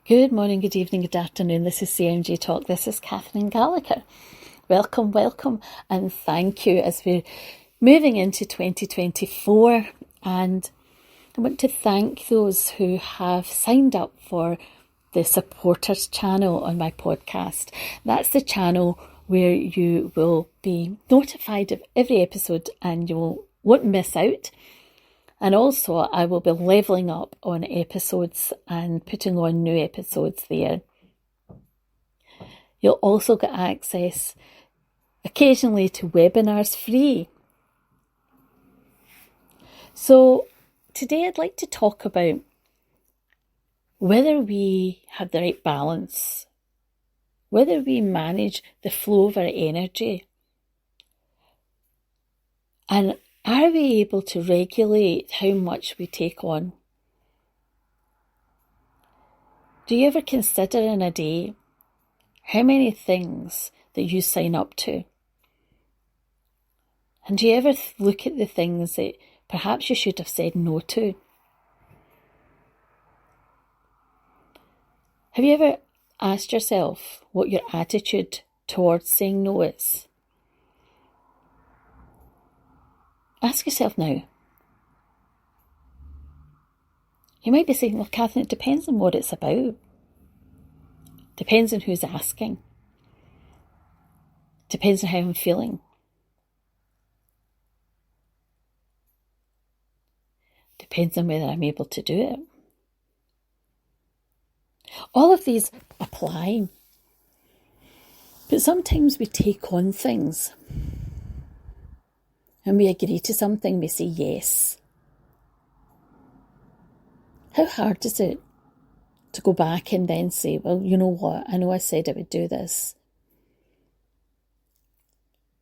Good morning, good evening, good afternoon. This is CMGTalk. This is Catherine Gallacher. Welcome, and thank you as we're moving into 2024. And I want to thank those who have signed up for the supporters channel on my podcast. That's the channel where you will be notified of every episode and you won't miss out. And also, I will be levelling up on episodes and putting on new episodes there. You'll also get access occasionally to webinars free. So today I'd like to talk about whether we have the right balance, whether we manage the flow of our energy, and are we able to regulate how much we take on? Do you ever consider in a day how many things that you sign up to? And do you ever look at the things that perhaps you should have said no to? Have you ever asked yourself what your attitude towards saying no is? Ask yourself now. You might be saying, well, Catherine, it depends on what it's about. Depends on who's asking. Depends on how I'm feeling. Depends on whether I'm able to do it. All of these apply. But sometimes we take on things. And we agree to something, we say yes. How hard is it to go back and then say, well, you know what, I know I said I would do this,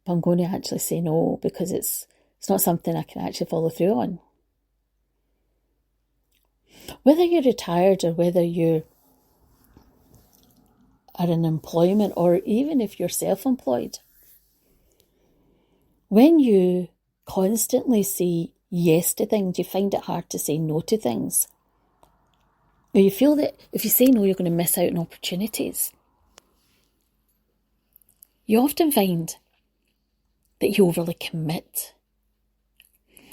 but I'm going to actually say no because it's not something I can actually follow through on. Whether you're retired or whether you are in employment or even if you're self-employed, when you constantly say yes to things, you find it hard to say no to things. Or you feel that if you say no, you're going to miss out on opportunities. You often find that you overly commit.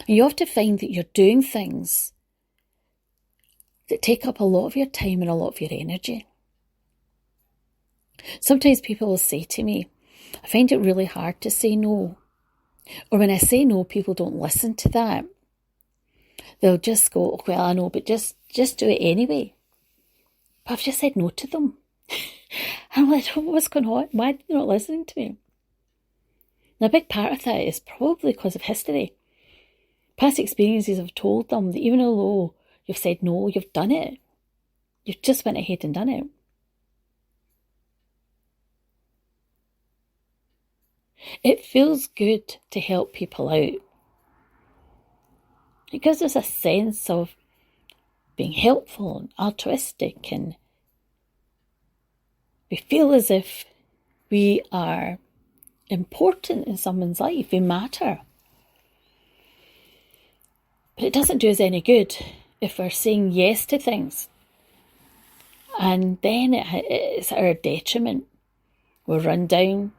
And you often find that you're doing things that take up a lot of your time and a lot of your energy. Sometimes people will say to me, I find it really hard to say no. Or when I say no, people don't listen to that. They'll just go, oh, well, I know, but just do it anyway. But I've just said no to them. I'm like, what's going on? Why are they not listening to me? Now, a big part of that is probably because of history. Past experiences have told them that even though you've said no, you've done it. You've just went ahead and done it. It feels good to help people out. It gives us a sense of being helpful and altruistic, and we feel as if we are important in someone's life, we matter. But it doesn't do us any good if we're saying yes to things and then it's at our detriment. We're run down.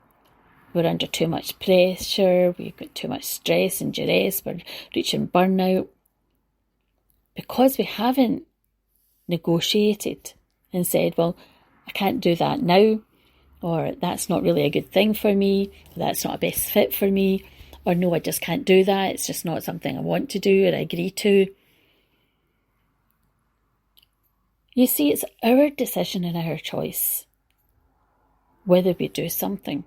We're under too much pressure, we've got too much stress and duress, we're reaching burnout. Because we haven't negotiated and said, well, I can't do that now, or that's not really a good thing for me, or that's not a best fit for me, or no, I just can't do that, it's just not something I want to do or agree to. You see, it's our decision and our choice whether we do something.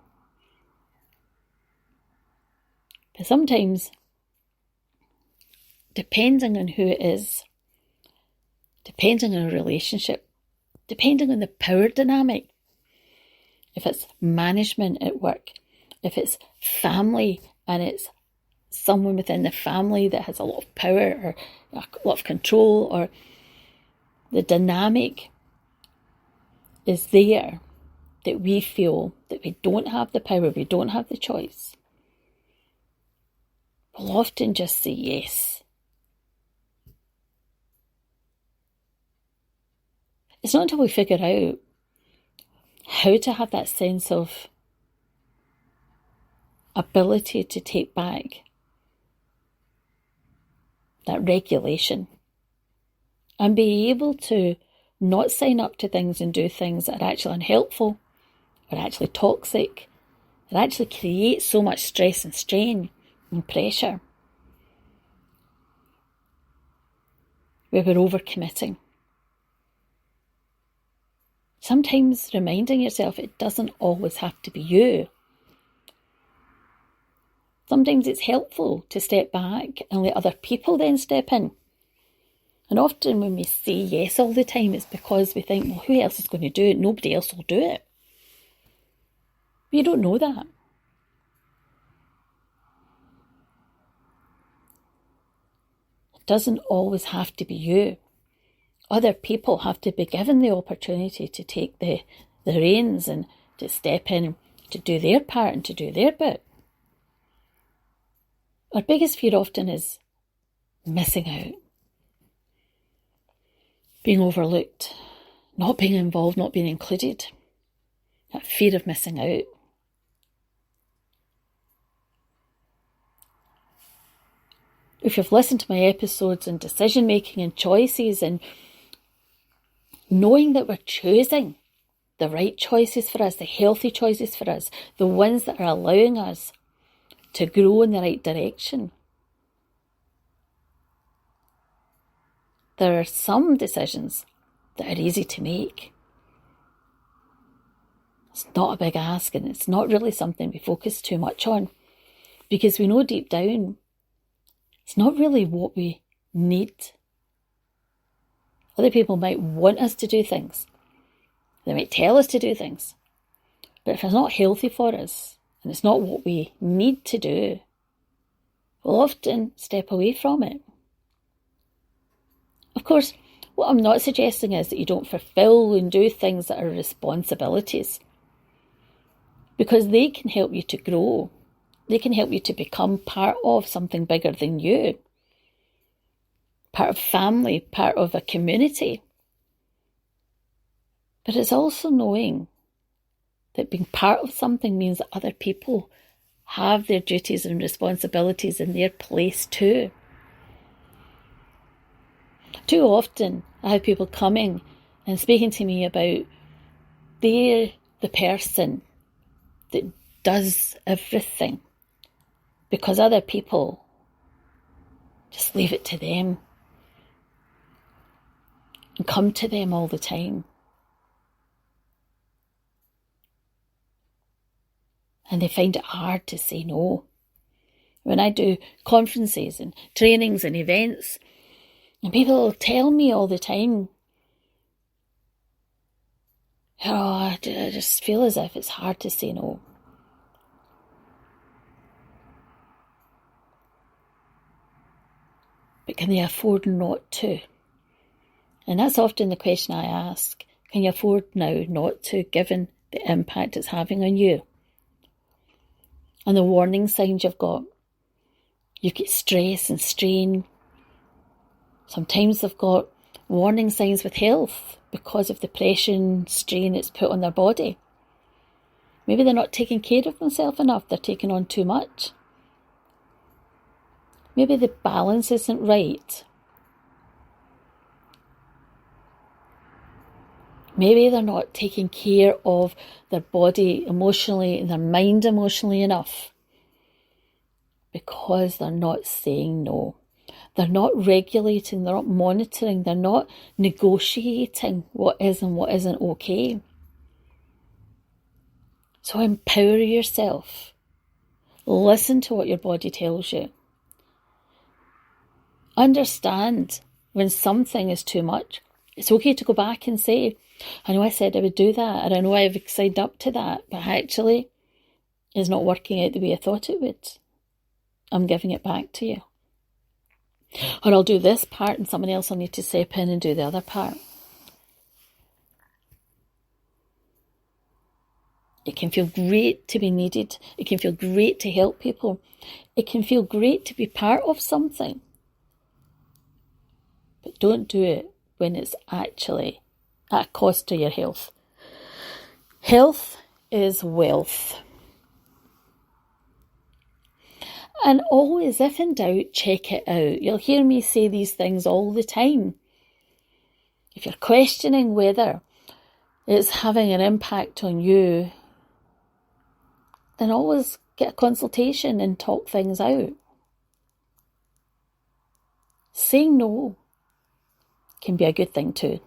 But sometimes, depending on who it is, depending on a relationship, depending on the power dynamic, if it's management at work, if it's family and it's someone within the family that has a lot of power or a lot of control, or the dynamic is there that we feel that we don't have the power, we don't have the choice, we'll often just say yes. It's not until we figure out how to have that sense of ability to take back, that regulation, and be able to not sign up to things and do things that are actually unhelpful, or actually toxic, that actually create so much stress and strain and pressure, where we're overcommitting. Sometimes reminding yourself it doesn't always have to be you. Sometimes it's helpful to step back and let other people then step in. And often when we say yes all the time, it's because we think, well, who else is going to do it? Nobody else will do it. But you don't know that. It doesn't always have to be you. Other people have to be given the opportunity to take the reins and to step in, to do their part and to do their bit. Our biggest fear often is missing out, being overlooked, not being involved, not being included. That fear of missing out. If you've listened to my episodes on decision making and choices and knowing that we're choosing the right choices for us, the healthy choices for us, the ones that are allowing us to grow in the right direction. There are some decisions that are easy to make. It's not a big ask, and it's not really something we focus too much on, because we know deep down it's not really what we need. Other people might want us to do things. They might tell us to do things. But if it's not healthy for us, and it's not what we need to do, we'll often step away from it. Of course, what I'm not suggesting is that you don't fulfill and do things that are responsibilities, because they can help you to grow. They can help you to become part of something bigger than you, part of family, part of a community. But it's also knowing that being part of something means that other people have their duties and responsibilities in their place too. Too often I have people coming and speaking to me about they're the person that does everything because other people just leave it to them and come to them all the time. And they find it hard to say no. When I do conferences and trainings and events, and people tell me all the time, I just feel as if it's hard to say no. But can they afford not to? And that's often the question I ask. Can you afford now not to, given the impact it's having on you? And the warning signs you've got. You get stress and strain. Sometimes they've got warning signs with health because of the pressure and strain it's put on their body. Maybe they're not taking care of themselves enough. They're taking on too much. Maybe the balance isn't right. Maybe they're not taking care of their body emotionally and their mind emotionally enough because they're not saying no. They're not regulating, they're not monitoring, they're not negotiating what is and what isn't okay. So empower yourself. Listen to what your body tells you. Understand when something is too much. It's okay to go back and say, I know I said I would do that, and I know I've signed up to that, but actually it's not working out the way I thought it would. I'm giving it back to you. Or I'll do this part and someone else will need to step in and do the other part. It can feel great to be needed. It can feel great to help people. It can feel great to be part of something. But don't do it when it's actually at a cost to your health. Health is wealth. And always, if in doubt, check it out. You'll hear me say these things all the time. If you're questioning whether it's having an impact on you, then always get a consultation and talk things out. Saying no can be a good thing too.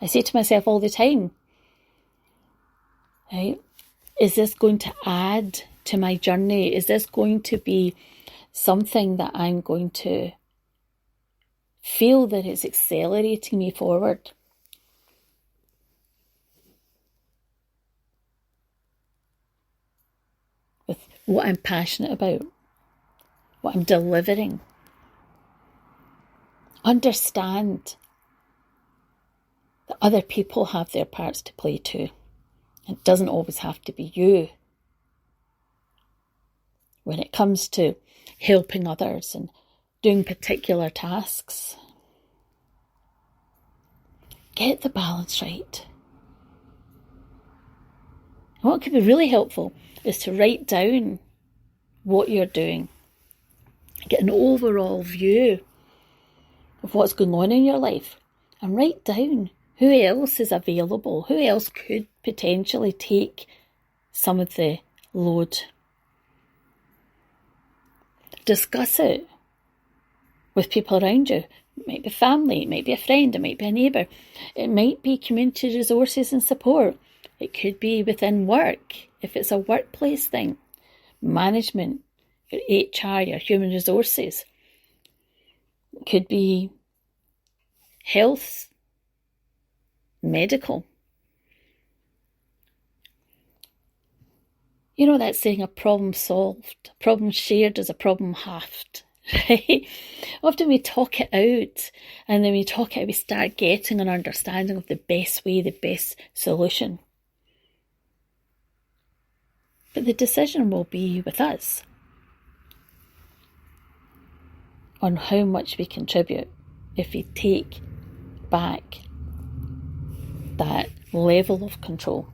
I say to myself all the time, right, is this going to add to my journey? Is this going to be something that I'm going to feel that it's accelerating me forward? With what I'm passionate about, what I'm delivering. Understand that other people have their parts to play too. It doesn't always have to be you. When it comes to helping others and doing particular tasks, get the balance right. And what could be really helpful is to write down what you're doing. Get an overall view of what's going on in your life and write down who else is available, who else could potentially take some of the load. Discuss it with people around you. It might be family, it might be a friend, it might be a neighbour, it might be community resources and support. It could be within work, if it's a workplace thing, management, your HR, your human resources. It could be health, medical. You know that saying, a problem solved, a problem shared is a problem halved, right? Often we talk it out, and then we talk it out, we start getting an understanding of the best way, the best solution. But the decision will be with us on how much we contribute if we take back that level of control.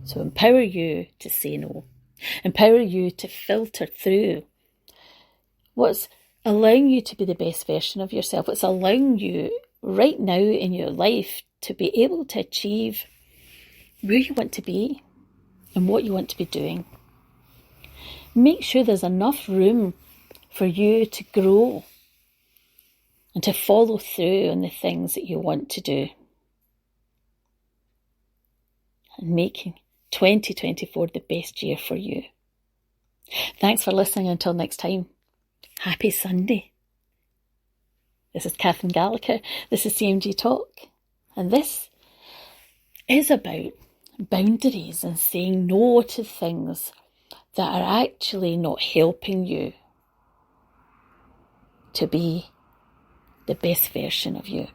So empower you to say no. Empower you to filter through what's allowing you to be the best version of yourself, what's allowing you right now in your life to be able to achieve where you want to be and what you want to be doing. Make sure there's enough room for you to grow and to follow through on the things that you want to do. And making 2024 the best year for you. Thanks for listening. Until next time, happy Sunday. This is Catherine Gallacher. This is CMGTalk. And this is about boundaries and saying no to things that are actually not helping you to be the best version of you.